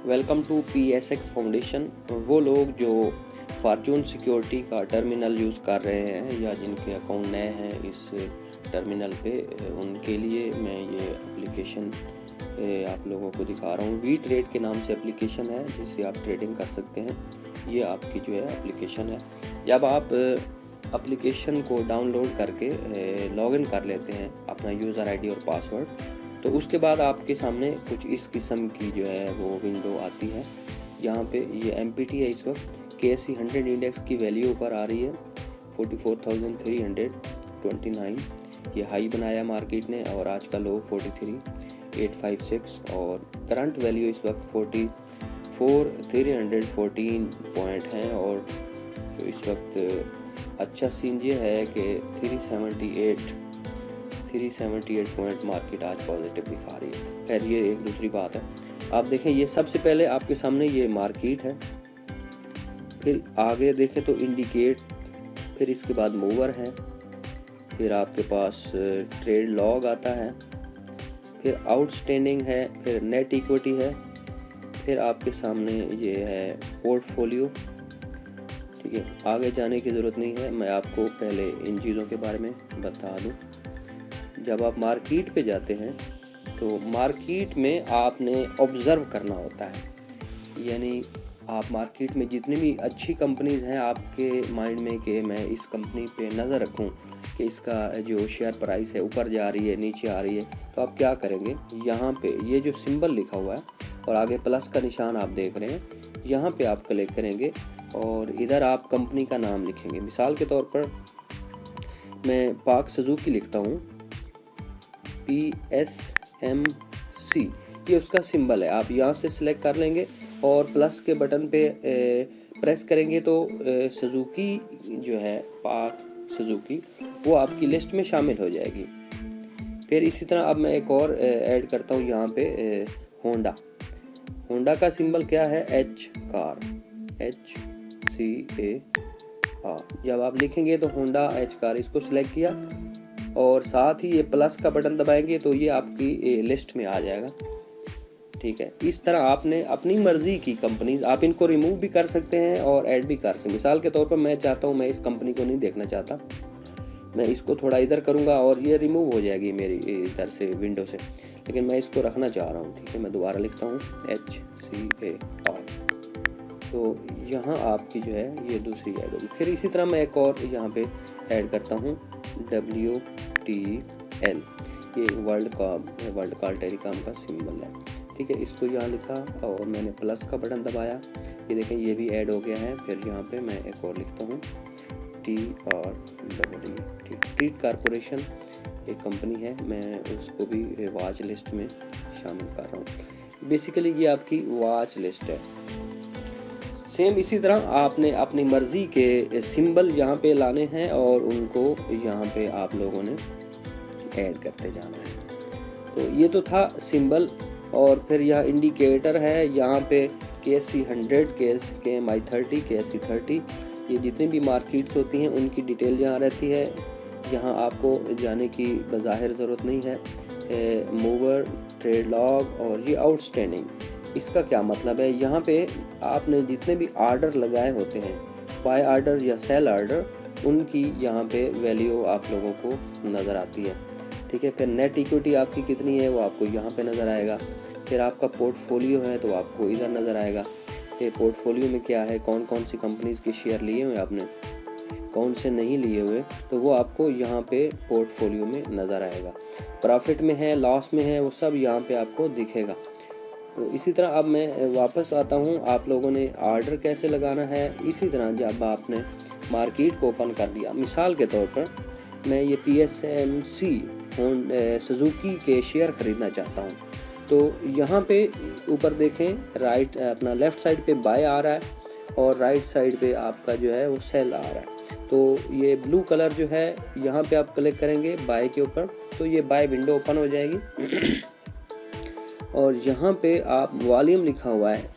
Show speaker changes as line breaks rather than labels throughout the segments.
Welcome to PSX foundation. वो लोग जो फॉर्चून सिक्योरिटी का टर्मिनल यूज़ कर रहे हैं या जिनके अकाउंट नए हैं इस टर्मिनल पे, उनके लिए मैं ये एप्लीकेशन आप लोगों को दिखा रहा हूँ। वी ट्रेड के नाम से एप्लीकेशन है जिससे आप ट्रेडिंग कर सकते हैं। ये आपकी जो है एप्लीकेशन है। जब आप एप्लीकेशन को डाउनलोड करके लॉगिन कर लेते हैं अपना यूज़र आईडी और पासवर्ड, तो उसके बाद आपके सामने कुछ इस किस्म की जो है वो विंडो आती है। यहाँ पे ये MPT है। इस वक्त KSE 100 इंडेक्स की वैल्यू ऊपर आ रही है 44,329। ये हाई बनाया मार्केट ने और आज का लो 43,856 और करंट वैल्यू इस वक्त 44,314 पॉइंट है। और तो इस वक्त अच्छा सीन ये है कि 378 पॉइंट मार्केट आज पॉजिटिव दिखा रही है। खैर ये एक दूसरी बात है। आप देखें ये सबसे पहले आपके सामने ये मार्केट है, फिर आगे देखें तो इंडिकेट, फिर इसके बाद मूवर है, फिर आपके पास ट्रेड लॉग आता है, फिर आउटस्टैंडिंग है, फिर नेट इक्विटी है, फिर आपके सामने ये है पोर्टफोलियो। ठीक है, आगे जाने की ज़रूरत नहीं है, मैं आपको पहले इन चीज़ों के बारे में बता दूं। जब आप मार्केट पे जाते हैं तो मार्केट में आपने ऑब्ज़र्व करना होता है, यानी आप मार्केट में जितनी भी अच्छी कंपनीज़ हैं आपके माइंड में कि मैं इस कंपनी पे नज़र रखूं कि इसका जो शेयर प्राइस है ऊपर जा रही है नीचे आ रही है, तो आप क्या करेंगे, यहाँ पे ये जो सिंबल लिखा हुआ है और आगे प्लस का निशान आप देख रहे हैं, यहाँ पे आप क्लिक करेंगे और इधर आप कंपनी का नाम लिखेंगे। मिसाल के तौर पर मैं पाक सुजुकी लिखता हूँ, PSMC, ये उसका सिंबल है। आप यहाँ से सिलेक्ट कर लेंगे और प्लस के बटन पे प्रेस करेंगे तो सुजुकी जो है पाक सुजुकी वो आपकी लिस्ट में शामिल हो जाएगी। फिर इसी तरह अब मैं एक और ऐड करता हूँ यहाँ पे होंडा का सिंबल क्या है, H कार, HCA। जब आप लिखेंगे तो होंडा H कार, इसको सिलेक्ट किया और साथ ही ये प्लस का बटन दबाएंगे तो ये आपकी लिस्ट में आ जाएगा। ठीक है, इस तरह आपने अपनी मर्जी की कंपनीज, आप इनको रिमूव भी कर सकते हैं और ऐड भी कर सकते हैं। मिसाल के तौर पर मैं चाहता हूँ, मैं इस कंपनी को नहीं देखना चाहता, मैं इसको थोड़ा इधर करूँगा और ये रिमूव हो जाएगी मेरी इधर से विंडो से, लेकिन मैं इसको रखना चाह रहा हूँ। ठीक है, मैं दोबारा लिखता हूँ HCA। तो यहाँ आपकी जो है ये दूसरी ऐड होगी। फिर इसी तरह मैं एक और यहाँ पे ऐड करता हूँ WTL, ये वर्ल्ड कॉल टेलीकॉम का सिंबल है। ठीक है, इसको यहाँ लिखा और मैंने प्लस का बटन दबाया, ये देखें ये भी ऐड हो गया है। फिर यहाँ पे मैं एक और लिखता हूँ ट्रीट कॉरपोरेशन, एक कंपनी है, मैं उसको भी वॉच लिस्ट में शामिल कर रहा हूँ। बेसिकली ये आपकी वॉच लिस्ट है। सेम इसी तरह आपने अपनी मर्ज़ी के सिंबल यहाँ पे लाने हैं और उनको यहाँ पे आप लोगों ने ऐड करते जाना है। तो ये तो था सिंबल। और फिर यह इंडिकेटर है, यहाँ पे KSE 100, KMI 30, KSE 30, ये जितनी भी मार्केट्स होती हैं उनकी डिटेल यहाँ रहती है। यहाँ आपको जाने की बज़ाहिर ज़रूरत नहीं है। मूवर, ट्रेड लॉग और ये आउटस्टैंडिंग, इसका क्या मतलब है, यहाँ पे आपने जितने भी आर्डर लगाए होते हैं, बाय आर्डर या सेल आर्डर, उनकी यहाँ पे वैल्यू आप लोगों को नज़र आती है। ठीक है, फिर नेट इक्विटी आपकी कितनी है वो आपको यहाँ पे नज़र आएगा। फिर आपका पोर्टफोलियो है तो आपको इधर नज़र आएगा कि पोर्टफोलियो में क्या है, कौन कौन सी कंपनीज़ के शेयर लिए हुए आपने, कौन से नहीं लिए हुए, तो वो आपको यहाँ पे पोर्टफोलियो में नज़र आएगा। प्रॉफिट में है, लॉस में है, वो सब यहाँ पे आपको दिखेगा। तो इसी तरह अब मैं वापस आता हूँ, आप लोगों ने आर्डर कैसे लगाना है। इसी तरह जब आपने मार्केट को ओपन कर दिया, मिसाल के तौर पर मैं ये PSMC सुजुकी के शेयर ख़रीदना चाहता हूँ, तो यहाँ पे ऊपर देखें राइट अपना लेफ़्ट साइड पे बाय आ रहा है और राइट साइड पे आपका जो है वो सेल आ रहा है। तो ये ब्लू कलर जो है, यहाँ पे आप क्लिक करेंगे बाय के ऊपर तो ये बाय विंडो ओपन हो जाएगी। और यहाँ पे आप वॉल्यूम लिखा हुआ है,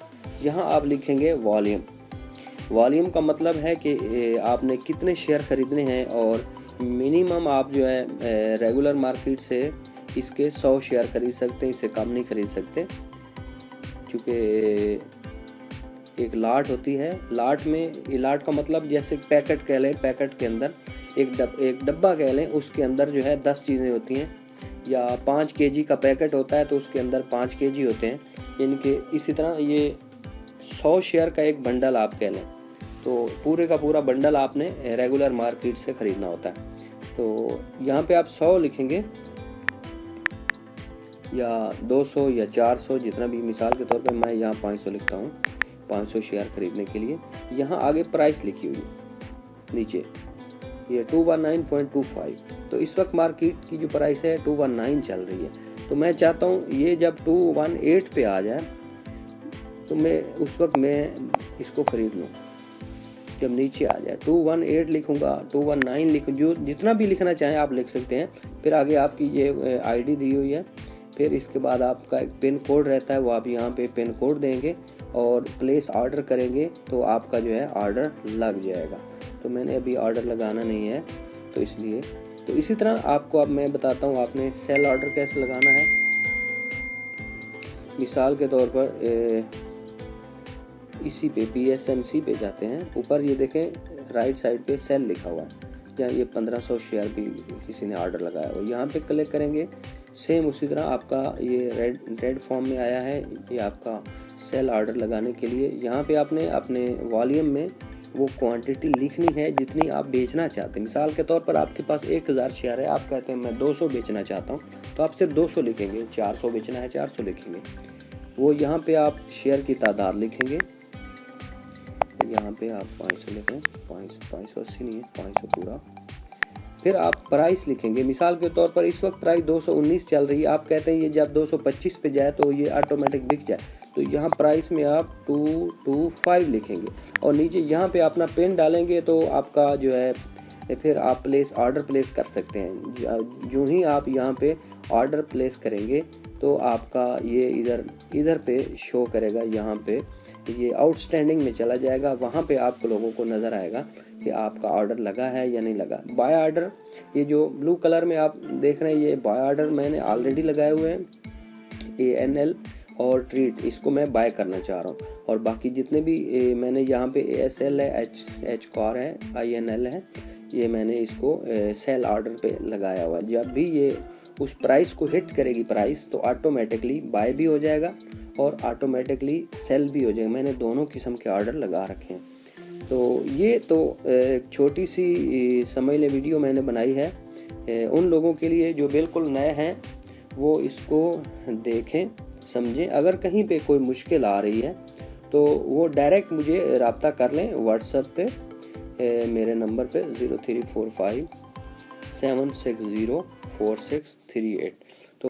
यहाँ आप लिखेंगे वॉल्यूम का मतलब है कि आपने कितने शेयर ख़रीदने हैं और मिनिमम आप जो है रेगुलर मार्केट से इसके 100 शेयर खरीद सकते हैं, इससे कम नहीं खरीद सकते। चूँकि एक लाट होती है, लाट में, ये लाट का मतलब जैसे पैकेट कह लें, पैकेट के अंदर एक डब्बा कह लें, उसके अंदर जो है 10 चीज़ें होती हैं, या 5 केजी का पैकेट होता है तो उसके अंदर 5 केजी होते हैं, यानी कि इसी तरह ये 100 शेयर का एक बंडल आप कह लें, तो पूरे का पूरा बंडल आपने रेगुलर मार्केट से ख़रीदना होता है। तो यहाँ पे आप 100 लिखेंगे या 200 या 400, जितना भी, मिसाल के तौर पे मैं यहाँ 500 लिखता हूँ, 500 शेयर ख़रीदने के लिए। यहाँ आगे प्राइस लिखी हुई नीचे, ये 219.25, तो इस वक्त मार्केट की जो प्राइस है 219 चल रही है। तो मैं चाहता हूँ ये जब 218 पे आ जाए तो मैं उस वक्त मैं इसको ख़रीद लूँ। जब नीचे आ जाए 218 लिखूँगा, 219 लिखूँ, जो जितना भी लिखना चाहें आप लिख सकते हैं। फिर आगे आपकी ये आईडी दी हुई है, फिर इसके बाद आपका एक पिन कोड रहता है, वो आप यहाँ पे पिन कोड देंगे और प्लेस ऑर्डर करेंगे तो आपका जो है ऑर्डर लग जाएगा। तो मैंने अभी ऑर्डर लगाना नहीं है तो इसलिए। तो इसी तरह आपको अब मैं बताता हूँ आपने सेल ऑर्डर कैसे लगाना है। मिसाल के तौर पर इसी पे PSMC पे जाते हैं, ऊपर ये देखें राइट साइड पे सेल लिखा हुआ है, यहाँ ये 1500 शेयर भी किसी ने ऑर्डर लगाया हुआ, यहाँ पे क्लिक करेंगे। सेम उसी तरह आपका ये रेड फॉर्म में आया है, ये आपका सेल ऑर्डर लगाने के लिए। यहाँ पे आपने अपने वॉल्यूम में वो क्वांटिटी लिखनी है जितनी आप बेचना चाहते हैं। मिसाल के तौर पर आपके पास 1000 शेयर है, आप कहते हैं मैं 200 बेचना चाहता हूँ, तो आप सिर्फ 200 लिखेंगे। 400 बेचना है 400 लिखेंगे। वो यहाँ पे आप शेयर की तादाद लिखेंगे, यहाँ पे आप 500 लिखें, 580 नहीं है, 500 पूरा। फिर आप प्राइस लिखेंगे। मिसाल के तौर पर इस वक्त प्राइस 219 चल रही है, आप कहते हैं ये जब 225 पे जाए तो ये ऑटोमेटिक बिक जाए, तो यहाँ प्राइस में आप 225 लिखेंगे और नीचे यहाँ पे अपना पिन डालेंगे तो आपका जो है फिर आप ऑर्डर प्लेस कर सकते हैं। जो ही आप यहाँ पे ऑर्डर प्लेस करेंगे तो आपका ये इधर पे शो करेगा, यहाँ पे ये आउटस्टैंडिंग में चला जाएगा, वहाँ पे आप लोगों को नज़र आएगा कि आपका ऑर्डर लगा है या नहीं लगा। बाय ऑर्डर, ये जो ब्लू कलर में आप देख रहे हैं, ये बाय ऑर्डर मैंने ऑलरेडी लगाए हुए हैं, ANL और ट्रीट, इसको मैं बाय करना चाह रहा हूँ। और बाकी जितने भी मैंने यहाँ पे ASL है, H कार है, INL है, ये मैंने इसको सेल ऑर्डर पे लगाया हुआ है। जब भी ये उस प्राइस को हिट करेगी प्राइस, तो ऑटोमेटिकली बाय भी हो जाएगा और ऑटोमेटिकली सेल भी हो जाएगा। मैंने दोनों किस्म के ऑर्डर लगा रखे हैं। तो ये तो छोटी सी समझ लें वीडियो मैंने बनाई है उन लोगों के लिए जो बिल्कुल नए हैं, वो इसको देखें, समझें। अगर कहीं पे कोई मुश्किल आ रही है तो वो डायरेक्ट मुझे रब्ता कर लें व्हाट्सएप पे, मेरे नंबर पे 0345 760 4638।